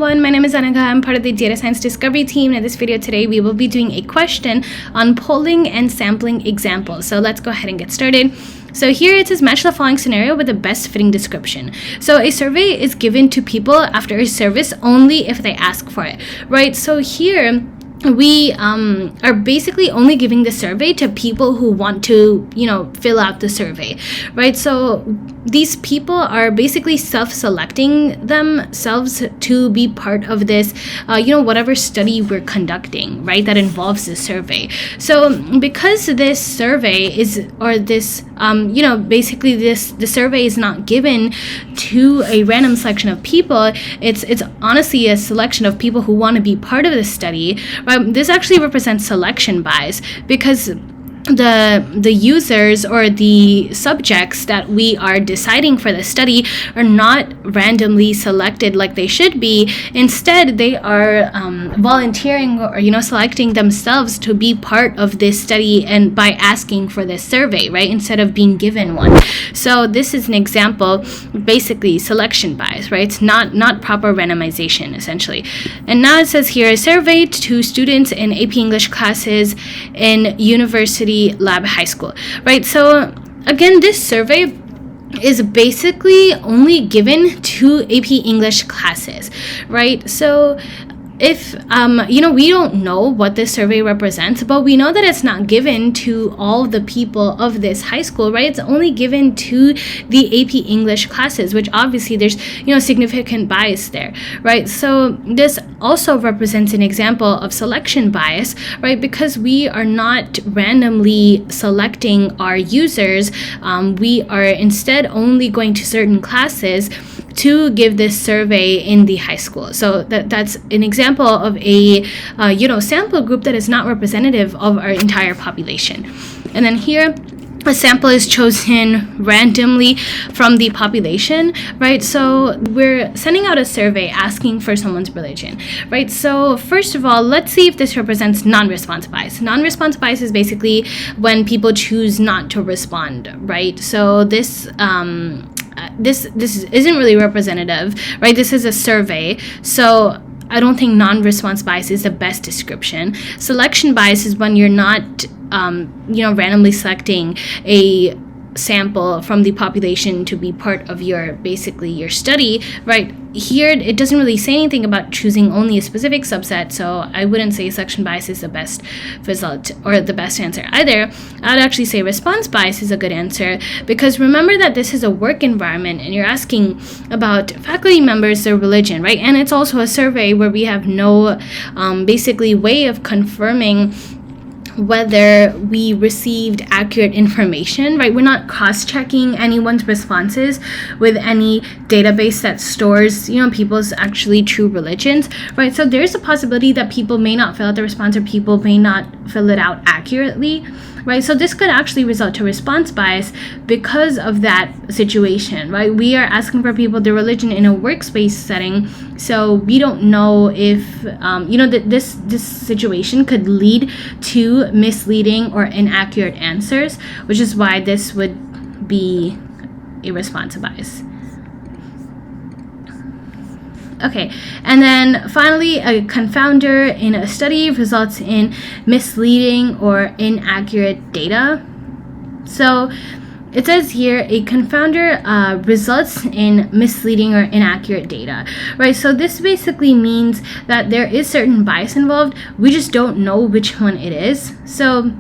My name is Anagha. I'm part of the data science discovery team. In this video today, we will be doing a question on polling and sampling examples. So let's go ahead and get started. So here it says match the following scenario with the best fitting description. So a survey is given to people after a service only if they ask for it, right? So here we are basically only giving the survey to people who want to, fill out the survey, right? So these people are basically self-selecting themselves to be part of this, whatever study we're conducting, right? That involves the survey. So because this survey is, or this, basically the survey is not given to a random selection of people. It's honestly a selection of people who want to be part of the study. This actually represents selection bias because the users or the subjects that we are deciding for the study are not randomly selected like they should be. Instead, they are volunteering or selecting themselves to be part of this study and by asking for this survey, right, instead of being given one. So this is an example, basically selection bias, right? It's not proper randomization essentially. And now it says here, a survey to students in AP English classes in University Lab High School, right? So again, this survey is basically only given to AP English classes, right? So if we don't know what this survey represents, but we know that it's not given to all the people of this high school, right? It's only given to the AP English classes, which obviously there's significant bias there, right? So this also represents an example of selection bias, right? Because we are not randomly selecting our users, we are instead only going to certain classes to give this survey in the high school. So that's an example of a sample group that is not representative of our entire population. And then here, a sample is chosen randomly from the population, right? So we're sending out a survey asking for someone's religion, right? So first of all, let's see if this represents non-response bias. Non-response bias is basically when people choose not to respond, right? So this isn't really representative, right? This is a survey, so I don't think non-response bias is the best description. Selection bias is when you're not, randomly selecting a sample from the population to be part of your study, right? Here, it doesn't really say anything about choosing only a specific subset, so I wouldn't say selection bias is the best result or the best answer either. I'd actually say response bias is a good answer because remember that this is a work environment and you're asking about faculty members, their religion, right? And it's also a survey where we have no way of confirming whether we received accurate information, right? We're not cross-checking anyone's responses with any database that stores, people's actually true religions, right? So there's a possibility that people may not fill out the response or people may not fill it out accurately, right? So this could actually result to response bias because of that situation, right? We are asking for people their religion in a workspace setting, so we don't know if, this situation could lead to misleading or inaccurate answers, which is why this would be a response bias. Okay, and then finally, a confounder in a study results in misleading or inaccurate data. So it says here, a confounder results in misleading or inaccurate data, right? So this basically means that there is certain bias involved. We just don't know which one it is. So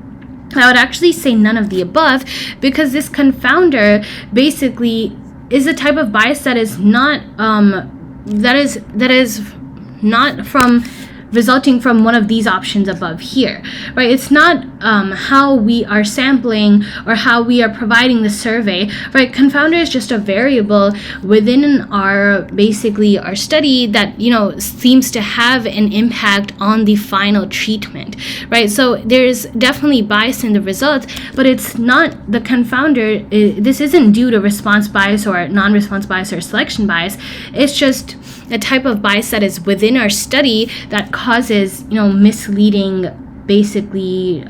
I would actually say none of the above because this confounder basically is a type of bias that is not that is not from resulting from one of these options above here, right? It's not how we are sampling or how we are providing the survey, right? Confounder is just a variable within our study that seems to have an impact on the final treatment, right? So there's definitely bias in the results, but it's not the confounder. This isn't due to response bias or non-response bias or selection bias. It's just a type of bias that is within our study that causes misleading basically,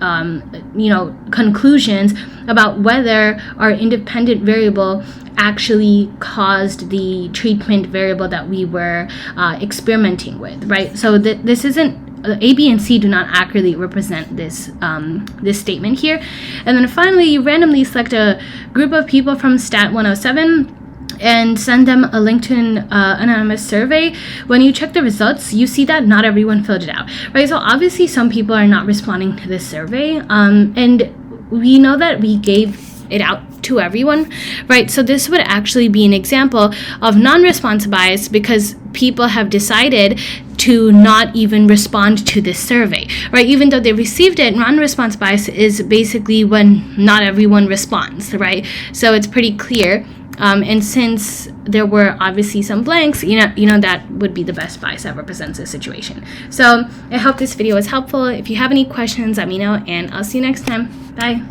conclusions about whether our independent variable actually caused the treatment variable that we were experimenting with, right? So this isn't A, B, and C do not accurately represent this this statement here. And then finally, you randomly select a group of people from Stat 107 and send them a link to an anonymous survey. When you check the results, you see that not everyone filled it out, right? So obviously some people are not responding to this survey, and we know that we gave it out to everyone, right? So this would actually be an example of non-response bias because people have decided to not even respond to this survey, right? Even though they received it, non-response bias is basically when not everyone responds, right? So it's pretty clear. And since there were obviously some blanks, that would be the best bias that represents this situation. So I hope this video was helpful. If you have any questions, let me know, and I'll see you next time. Bye.